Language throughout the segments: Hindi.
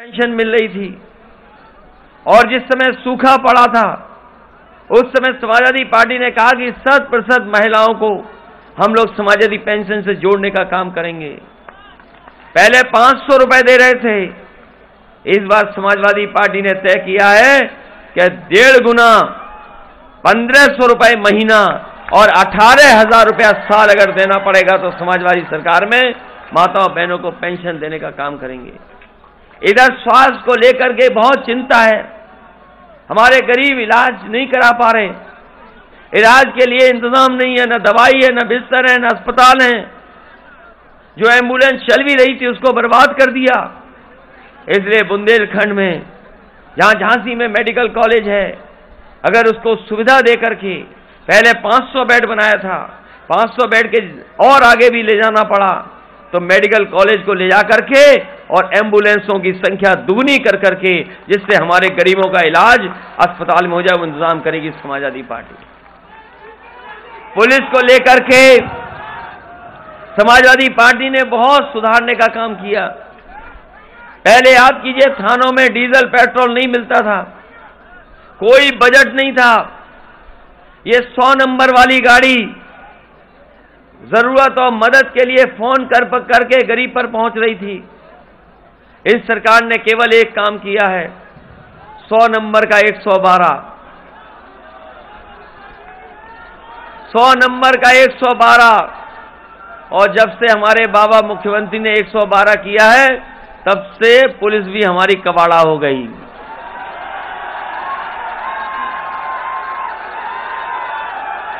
पेंशन मिल रही थी और जिस समय सूखा पड़ा था उस समय समाजवादी पार्टी ने कहा कि 100% महिलाओं को हम लोग समाजवादी पेंशन से जोड़ने का काम करेंगे। पहले 500 रुपए दे रहे थे, इस बार समाजवादी पार्टी ने तय किया है कि 1.5 गुना 1500 रुपए महीना और 18,000 रुपया साल अगर देना पड़ेगा तो समाजवादी सरकार में माताओं बहनों को पेंशन देने का काम करेंगे। इधर स्वास्थ्य को लेकर के बहुत चिंता है, हमारे गरीब इलाज नहीं करा पा रहे, इलाज के लिए इंतजाम नहीं है, न दवाई है, न बिस्तर है, न अस्पताल है। जो एम्बुलेंस चल भी रही थी उसको बर्बाद कर दिया। इसलिए बुंदेलखंड में जहां झांसी में मेडिकल कॉलेज है, अगर उसको सुविधा देकर के पहले 500 बेड बनाया था, 500 बेड के और आगे भी ले जाना पड़ा, तो मेडिकल कॉलेज को ले जाकर के और एम्बुलेंसों की संख्या दुगनी कर करके जिससे हमारे गरीबों का इलाज अस्पताल में हो जाए, वो इंतजाम करेगी समाजवादी पार्टी। पुलिस को लेकर के समाजवादी पार्टी ने बहुत सुधारने का काम किया। पहले याद कीजिए, थानों में डीजल पेट्रोल नहीं मिलता था, कोई बजट नहीं था। ये 100 नंबर वाली गाड़ी जरूरत और मदद के लिए फोन करके गरीब पर पहुंच रही थी। इस सरकार ने केवल एक काम किया है, 100 नंबर का 112, 100 नंबर का 112। और जब से हमारे बाबा मुख्यमंत्री ने 112 किया है, तब से पुलिस भी हमारी कबाड़ा हो गई।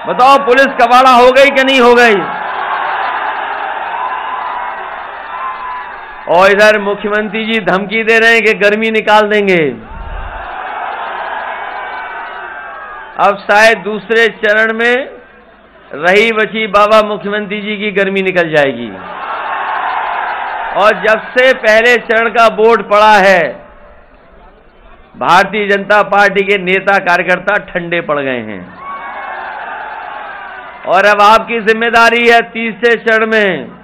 बताओ, पुलिस कबाड़ा हो गई कि नहीं हो गई? और इधर मुख्यमंत्री जी धमकी दे रहे हैं कि गर्मी निकाल देंगे। अब शायद दूसरे चरण में रही बची बाबा मुख्यमंत्री जी की गर्मी निकल जाएगी। और जब से पहले चरण का बोर्ड पड़ा है, भारतीय जनता पार्टी के नेता कार्यकर्ता ठंडे पड़ गए हैं। और अब आपकी जिम्मेदारी है, तीसरे चरण में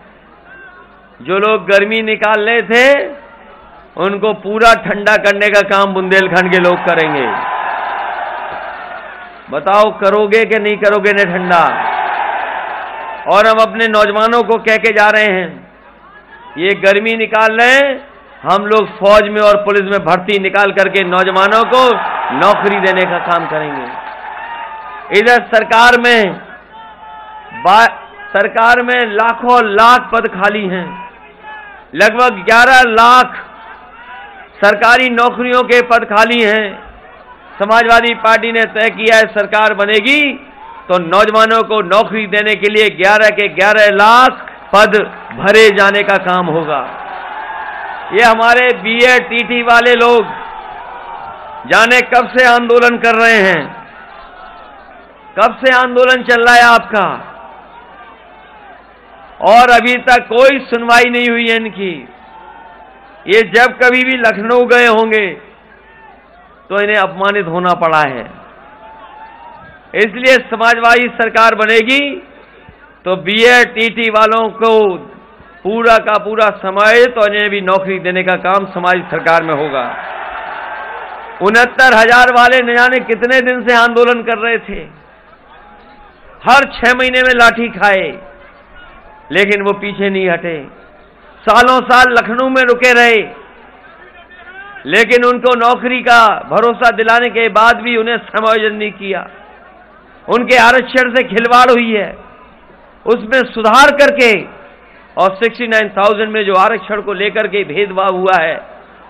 जो लोग गर्मी निकाल रहे थे उनको पूरा ठंडा करने का काम बुंदेलखंड के लोग करेंगे। बताओ, करोगे कि नहीं करोगे ने ठंडा? और हम अपने नौजवानों को कह के जा रहे हैं, ये गर्मी निकाल रहे हैं, हम लोग फौज में और पुलिस में भर्ती निकाल करके नौजवानों को नौकरी देने का काम करेंगे। इधर सरकार में लाखों लाख पद खाली हैं, लगभग 11 लाख सरकारी नौकरियों के पद खाली हैं। समाजवादी पार्टी ने तय किया है, सरकार बनेगी तो नौजवानों को नौकरी देने के लिए 11 के 11 लाख पद भरे जाने का काम होगा। ये हमारे बीएड टीटी वाले लोग जाने कब से आंदोलन कर रहे हैं, कब से आंदोलन चल रहा है आपका, और अभी तक कोई सुनवाई नहीं हुई है इनकी। ये जब कभी भी लखनऊ गए होंगे तो इन्हें अपमानित होना पड़ा है। इसलिए समाजवादी सरकार बनेगी तो बीएड टीटी वालों को पूरा का पूरा समाहित और इन्हें भी नौकरी देने का काम समाज सरकार में होगा। 69,000 वाले न जाने कितने दिन से आंदोलन कर रहे थे, हर 6 महीने में लाठी खाए, लेकिन वो पीछे नहीं हटे। सालों साल लखनऊ में रुके रहे, लेकिन उनको नौकरी का भरोसा दिलाने के बाद भी उन्हें समायोजन नहीं किया। उनके आरक्षण से खिलवाड़ हुई है, उसमें सुधार करके और 69,000 में जो आरक्षण को लेकर के भेदभाव हुआ है,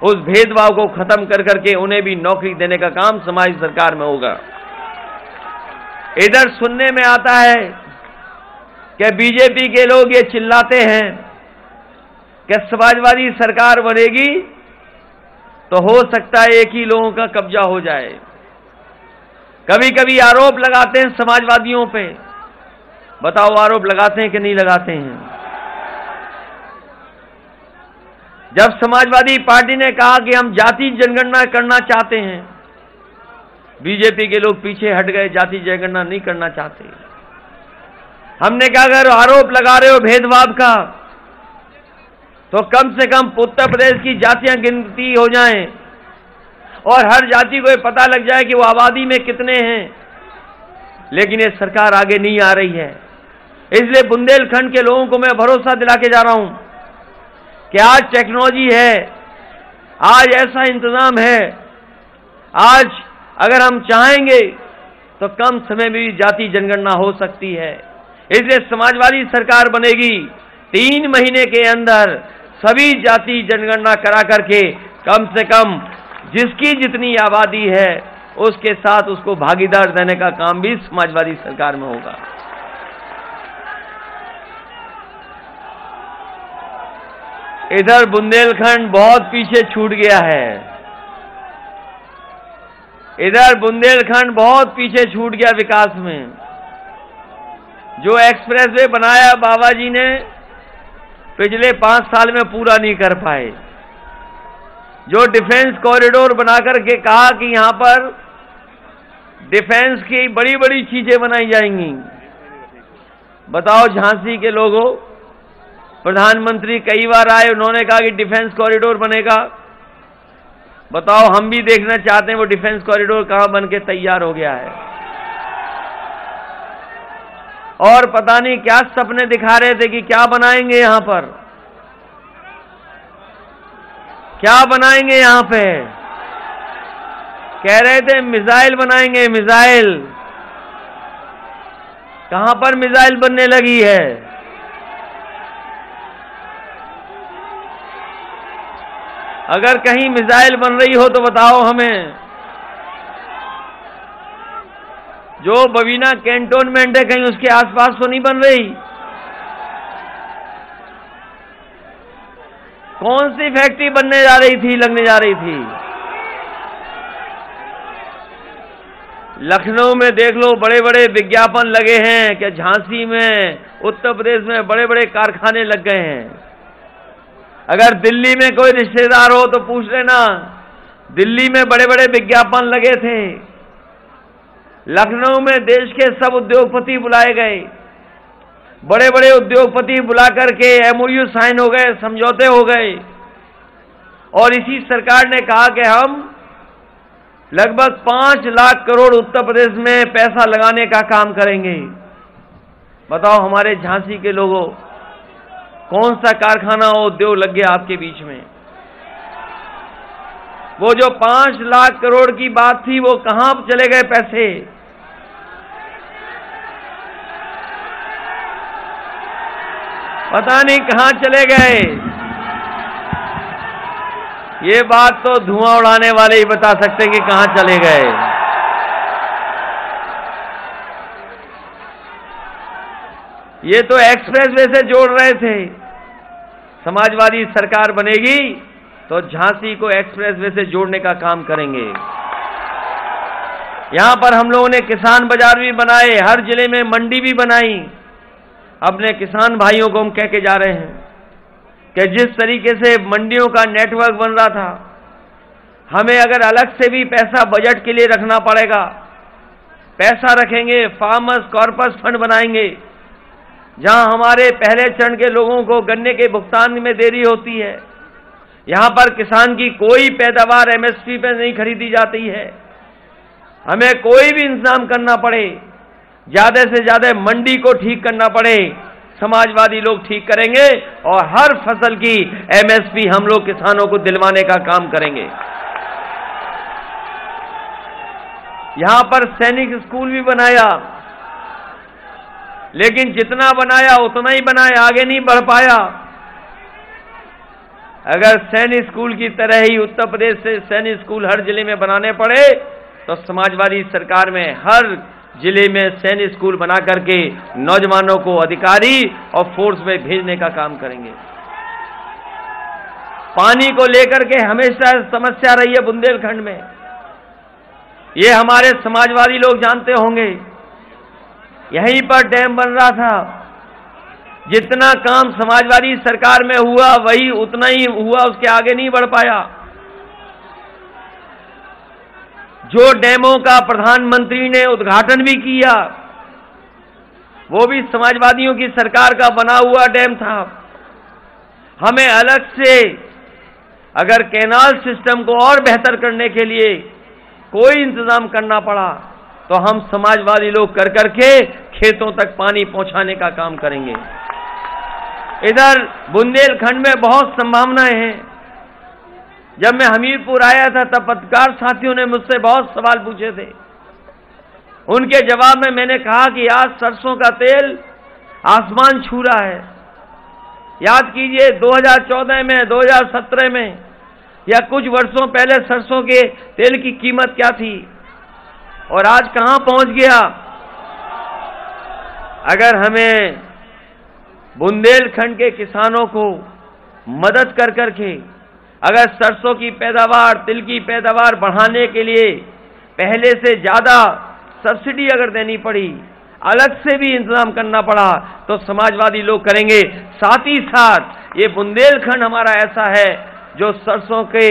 उस भेदभाव को खत्म कर करके उन्हें भी नौकरी देने का काम समाज सरकार में होगा। इधर सुनने में आता है कि बीजेपी के लोग ये चिल्लाते हैं कि समाजवादी सरकार बनेगी तो हो सकता है एक ही लोगों का कब्जा हो जाए। कभी कभी आरोप लगाते हैं समाजवादियों पे। बताओ, आरोप लगाते हैं कि नहीं लगाते हैं? जब समाजवादी पार्टी ने कहा कि हम जाति जनगणना करना चाहते हैं, बीजेपी के लोग पीछे हट गए, जाति जनगणना नहीं करना चाहते। हमने कहा, अगर आरोप लगा रहे हो भेदभाव का तो कम से कम उत्तर प्रदेश की जातियां गिनती हो जाएं और हर जाति को ये पता लग जाए कि वो आबादी में कितने हैं। लेकिन ये सरकार आगे नहीं आ रही है। इसलिए बुंदेलखंड के लोगों को मैं भरोसा दिला के जा रहा हूं कि आज टेक्नोलॉजी है, आज ऐसा इंतजाम है, आज अगर हम चाहेंगे तो कम समय में भी जाति जनगणना हो सकती है। इसलिए समाजवादी सरकार बनेगी, 3 महीने के अंदर सभी जाति जनगणना करा करके कम से कम जिसकी जितनी आबादी है उसके साथ उसको भागीदार देने का काम भी समाजवादी सरकार में होगा। इधर बुंदेलखंड बहुत पीछे छूट गया है, इधर बुंदेलखंड बहुत पीछे छूट गया विकास में। जो एक्सप्रेसवे बनाया बाबा जी ने पिछले 5 साल में पूरा नहीं कर पाए। जो डिफेंस कॉरिडोर बनाकर के कहा कि यहां पर डिफेंस की बड़ी बड़ी चीजें बनाई जाएंगी, बताओ झांसी के लोगों, प्रधानमंत्री कई बार आए, उन्होंने कहा कि डिफेंस कॉरिडोर बनेगा। बताओ हम भी देखना चाहते हैं वो डिफेंस कॉरिडोर कहां बन के तैयार हो गया है। और पता नहीं क्या सपने दिखा रहे थे कि क्या बनाएंगे यहां पर, क्या बनाएंगे यहां पे। कह रहे थे मिसाइल बनाएंगे, मिसाइल। कहां पर मिसाइल बनने लगी है? अगर कहीं मिसाइल बन रही हो तो बताओ हमें। जो बवीना कैंटोनमेंट है कहीं उसके आसपास तो नहीं बन रही? कौन सी फैक्ट्री बनने जा रही थी, लगने जा रही थी? लखनऊ में देख लो, बड़े बड़े विज्ञापन लगे हैं कि झांसी में, उत्तर प्रदेश में बड़े बड़े कारखाने लग गए हैं। अगर दिल्ली में कोई रिश्तेदार हो तो पूछ लेना, दिल्ली में बड़े बड़े विज्ञापन लगे थे। लखनऊ में देश के सब उद्योगपति बुलाए गए, बड़े बड़े उद्योगपति बुला करके एमओयू साइन हो गए, समझौते हो गए। और इसी सरकार ने कहा कि हम लगभग 5 लाख करोड़ उत्तर प्रदेश में पैसा लगाने का काम करेंगे। बताओ हमारे झांसी के लोगों, कौन सा कारखाना और उद्योग लग गया आपके बीच में? वो जो 5 लाख करोड़ की बात थी वो कहां चले गए पैसे? पता नहीं कहां चले गए। ये बात तो धुआं उड़ाने वाले ही बता सकते हैं कि कहां चले गए। ये तो एक्सप्रेसवे से जोड़ रहे थे। समाजवादी सरकार बनेगी तो झांसी को एक्सप्रेसवे से जोड़ने का काम करेंगे। यहां पर हम लोगों ने किसान बाजार भी बनाए, हर जिले में मंडी भी बनाई। अपने किसान भाइयों को हम कह के जा रहे हैं कि जिस तरीके से मंडियों का नेटवर्क बन रहा था, हमें अगर अलग से भी पैसा बजट के लिए रखना पड़ेगा, पैसा रखेंगे, फार्मर्स कॉर्पस फंड बनाएंगे, जहां हमारे पहले चरण के लोगों को गन्ने के भुगतान में देरी होती है। यहां पर किसान की कोई पैदावार एमएसपी पे नहीं खरीदी जाती है। हमें कोई भी इंतजाम करना पड़े, ज्यादा से ज्यादा मंडी को ठीक करना पड़े, समाजवादी लोग ठीक करेंगे और हर फसल की एमएसपी हम लोग किसानों को दिलवाने का काम करेंगे। यहां पर सैनिक स्कूल भी बनाया, लेकिन जितना बनाया उतना ही बनाया, आगे नहीं बढ़ पाया। अगर सैनिक स्कूल की तरह ही उत्तर प्रदेश से सैनिक स्कूल हर जिले में बनाने पड़े तो समाजवादी सरकार में हर जिले में सैनिक स्कूल बना करके नौजवानों को अधिकारी और फोर्स में भेजने का काम करेंगे। पानी को लेकर के हमेशा समस्या रही है बुंदेलखंड में, ये हमारे समाजवादी लोग जानते होंगे। यहीं पर डैम बन रहा था, जितना काम समाजवादी सरकार में हुआ वही उतना ही हुआ, उसके आगे नहीं बढ़ पाया। जो डैमों का प्रधानमंत्री ने उद्घाटन भी किया वो भी समाजवादियों की सरकार का बना हुआ डैम था। हमें अलग से अगर कैनाल सिस्टम को और बेहतर करने के लिए कोई इंतजाम करना पड़ा तो हम समाजवादी लोग कर करके खेतों तक पानी पहुंचाने का काम करेंगे। इधर बुंदेलखंड में बहुत संभावनाएं हैं। जब मैं हमीरपुर आया था तब पत्रकार साथियों ने मुझसे बहुत सवाल पूछे थे। उनके जवाब में मैंने कहा कि आज सरसों का तेल आसमान छू रहा है। याद कीजिए 2014 में, 2017 में या कुछ वर्षों पहले सरसों के तेल की कीमत क्या थी और आज कहां पहुंच गया। अगर हमें बुंदेलखंड के किसानों को मदद कर करके अगर सरसों की पैदावार, तिल की पैदावार बढ़ाने के लिए पहले से ज्यादा सब्सिडी अगर देनी पड़ी, अलग से भी इंतजाम करना पड़ा तो समाजवादी लोग करेंगे। साथ ही साथ ये बुंदेलखंड हमारा ऐसा है जो सरसों के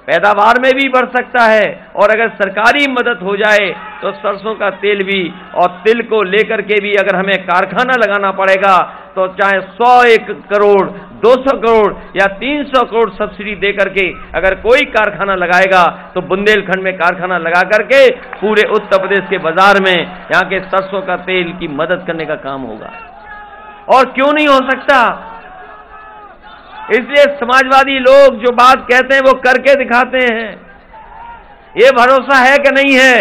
पैदावार में भी बढ़ सकता है और अगर सरकारी मदद हो जाए तो सरसों का तेल भी और तिल को लेकर के भी अगर हमें कारखाना लगाना पड़ेगा तो चाहे 100 करोड़, 200 करोड़ या 300 करोड़ सब्सिडी दे करके अगर कोई कारखाना लगाएगा तो बुंदेलखंड में कारखाना लगा करके पूरे उत्तर प्रदेश के बाजार में यहाँ के सरसों का तेल की मदद करने का काम होगा। और क्यों नहीं हो सकता। इसलिए समाजवादी लोग जो बात कहते हैं वो करके दिखाते हैं। ये भरोसा है कि नहीं है।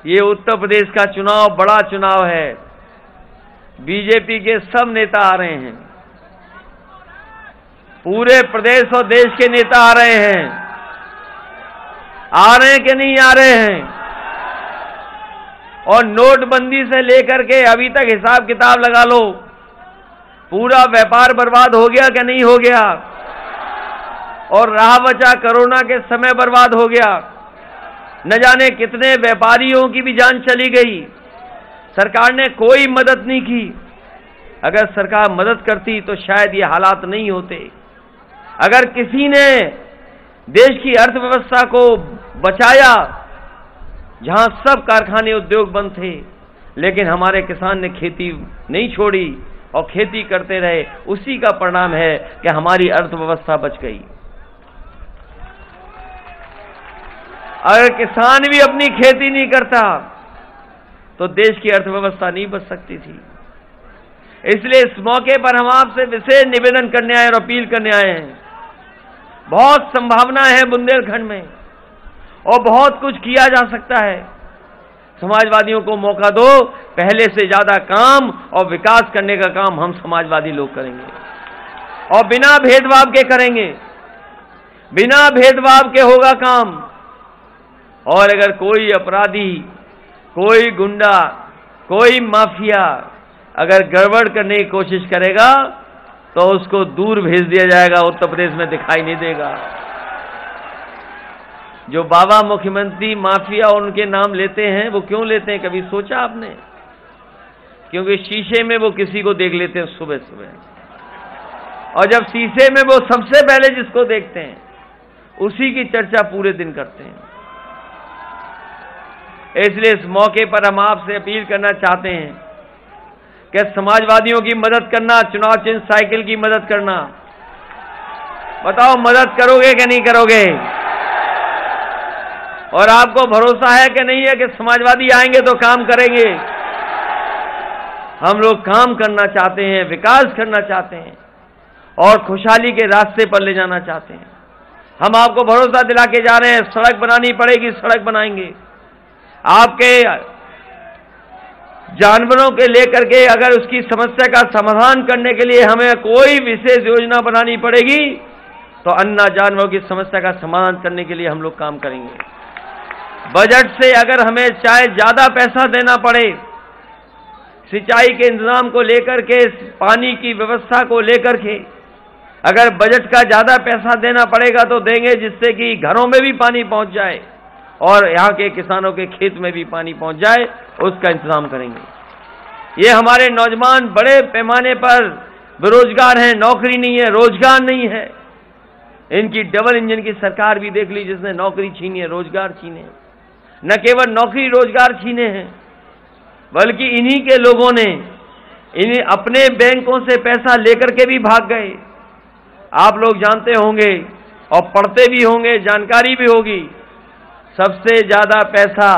ये उत्तर प्रदेश का चुनाव बड़ा चुनाव है। बीजेपी के सब नेता आ रहे हैं, पूरे प्रदेश और देश के नेता आ रहे हैं। आ रहे हैं कि नहीं आ रहे हैं। और नोटबंदी से लेकर के अभी तक हिसाब किताब लगा लो, पूरा व्यापार बर्बाद हो गया कि नहीं हो गया। और रहा बचा कोरोना के समय बर्बाद हो गया। न जाने कितने व्यापारियों की भी जान चली गई। सरकार ने कोई मदद नहीं की। अगर सरकार मदद करती तो शायद ये हालात नहीं होते। अगर किसी ने देश की अर्थव्यवस्था को बचाया जहां सब कारखाने उद्योग बंद थे, लेकिन हमारे किसान ने खेती नहीं छोड़ी और खेती करते रहे, उसी का परिणाम है कि हमारी अर्थव्यवस्था बच गई। अगर किसान भी अपनी खेती नहीं करता तो देश की अर्थव्यवस्था नहीं बच सकती थी। इसलिए इस मौके पर हम आपसे विशेष निवेदन करने आए और अपील करने आए हैं। बहुत संभावना है बुंदेलखंड में और बहुत कुछ किया जा सकता है। समाजवादियों को मौका दो, पहले से ज्यादा काम और विकास करने का काम हम समाजवादी लोग करेंगे और बिना भेदभाव के करेंगे। बिना भेदभाव के होगा काम। और अगर कोई अपराधी, कोई गुंडा, कोई माफिया अगर गड़बड़ करने की कोशिश करेगा तो उसको दूर भेज दिया जाएगा, उत्तर प्रदेश में दिखाई नहीं देगा। जो बाबा मुख्यमंत्री माफिया उनके नाम लेते हैं, वो क्यों लेते हैं, कभी सोचा आपने? क्योंकि शीशे में वो किसी को देख लेते हैं सुबह सुबह, और जब शीशे में वो सबसे पहले जिसको देखते हैं उसी की चर्चा पूरे दिन करते हैं। इसलिए इस मौके पर हम आपसे अपील करना चाहते हैं कि समाजवादियों की मदद करना, चुनाव चिन्ह साइकिल की मदद करना। बताओ मदद करोगे कि नहीं करोगे? और आपको भरोसा है कि नहीं है कि समाजवादी आएंगे तो काम करेंगे? हम लोग काम करना चाहते हैं, विकास करना चाहते हैं और खुशहाली के रास्ते पर ले जाना चाहते हैं। हम आपको भरोसा दिला के जा रहे हैं, सड़क बनानी पड़ेगी, सड़क बनाएंगे। आपके जानवरों के लेकर के अगर उसकी समस्या का समाधान करने के लिए हमें कोई विशेष योजना बनानी पड़ेगी तो अन्ना जानवरों की समस्या का समाधान करने के लिए हम लोग काम करेंगे। बजट से अगर हमें चाहे ज्यादा पैसा देना पड़े, सिंचाई के इंतजाम को लेकर के, पानी की व्यवस्था को लेकर के अगर बजट का ज्यादा पैसा देना पड़ेगा तो देंगे, जिससे कि घरों में भी पानी पहुंच जाए और यहाँ के किसानों के खेत में भी पानी पहुंच जाए, उसका इंतजाम करेंगे। ये हमारे नौजवान बड़े पैमाने पर बेरोजगार हैं, नौकरी नहीं है, रोजगार नहीं है। इनकी डबल इंजन की सरकार भी देख ली, जिसने नौकरी छीनी है, रोजगार छीने। न केवल नौकरी रोजगार छीने हैं, बल्कि इन्हीं के लोगों ने इन्हें अपने बैंकों से पैसा लेकर के भी भाग गए। आप लोग जानते होंगे और पढ़ते भी होंगे, जानकारी भी होगी, सबसे ज्यादा पैसा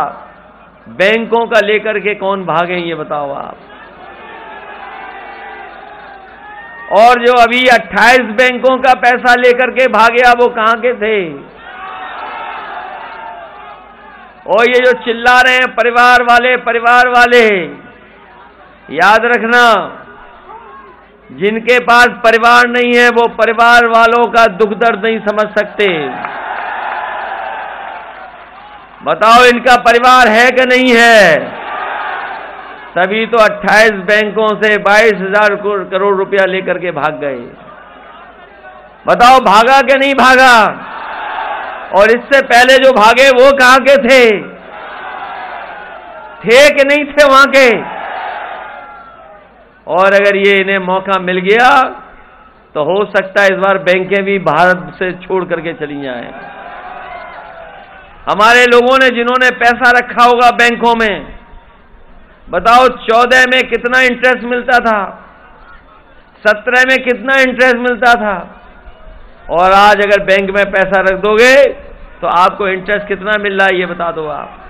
बैंकों का लेकर के कौन भागे, ये बताओ आप। और जो अभी 28 बैंकों का पैसा लेकर के भागे, वो कहां के थे? और ये जो चिल्ला रहे हैं परिवार वाले, याद रखना, जिनके पास परिवार नहीं है वो परिवार वालों का दुख दर्द नहीं समझ सकते। बताओ इनका परिवार है कि नहीं है? तभी तो 28 बैंकों से 22,000 करोड़ रुपया लेकर के भाग गए। बताओ भागा कि नहीं भागा? और इससे पहले जो भागे वो कहां के थे कि नहीं थे वहां के? और अगर ये इन्हें मौका मिल गया तो हो सकता है इस बार बैंकें भी भारत से छोड़ करके चली जाएं। हमारे लोगों ने जिन्होंने पैसा रखा होगा बैंकों में, बताओ 14 में कितना इंटरेस्ट मिलता था, 17 में कितना इंटरेस्ट मिलता था, और आज अगर बैंक में पैसा रख दोगे तो आपको इंटरेस्ट कितना मिल रहा है ये बता दो आप।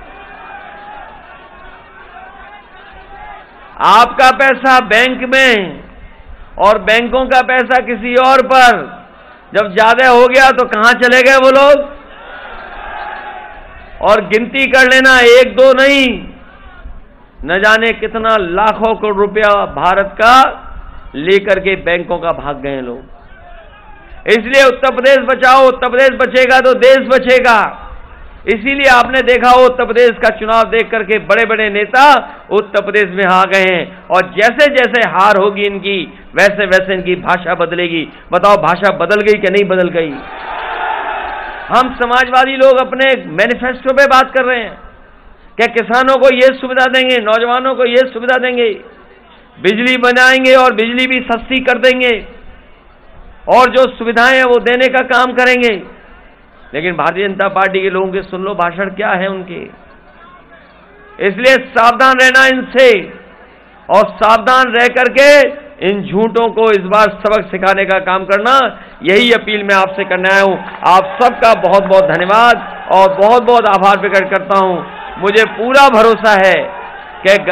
आपका पैसा बैंक में और बैंकों का पैसा किसी और पर जब ज्यादा हो गया तो कहां चले गए वो लोग? और गिनती कर लेना, 1-2 नहीं, न जाने कितना लाखों करोड़ रुपया भारत का लेकर के बैंकों का भाग गए लोग। इसलिए उत्तर प्रदेश बचाओ, उत्तर प्रदेश बचेगा तो देश बचेगा। इसीलिए आपने देखा हो उत्तर प्रदेश का चुनाव देख करके बड़े बड़े नेता उत्तर प्रदेश में आ गए हैं, और जैसे जैसे हार होगी इनकी वैसे वैसे इनकी भाषा बदलेगी। बताओ भाषा बदल गई कि नहीं बदल गई? हम समाजवादी लोग अपने मैनिफेस्टो पे बात कर रहे हैं कि किसानों को ये सुविधा देंगे, नौजवानों को ये सुविधा देंगे, बिजली बनाएंगे और बिजली भी सस्ती कर देंगे, और जो सुविधाएं हैं वो देने का काम करेंगे। लेकिन भारतीय जनता पार्टी के लोगों के सुन लो भाषण क्या है उनके। इसलिए सावधान रहना इनसे, और सावधान रह करके इन झूठों को इस बार सबक सिखाने का काम करना, यही अपील मैं आपसे करने आया हूं। आप सबका बहुत बहुत धन्यवाद और बहुत बहुत आभार प्रकट करता हूं। मुझे पूरा भरोसा है कि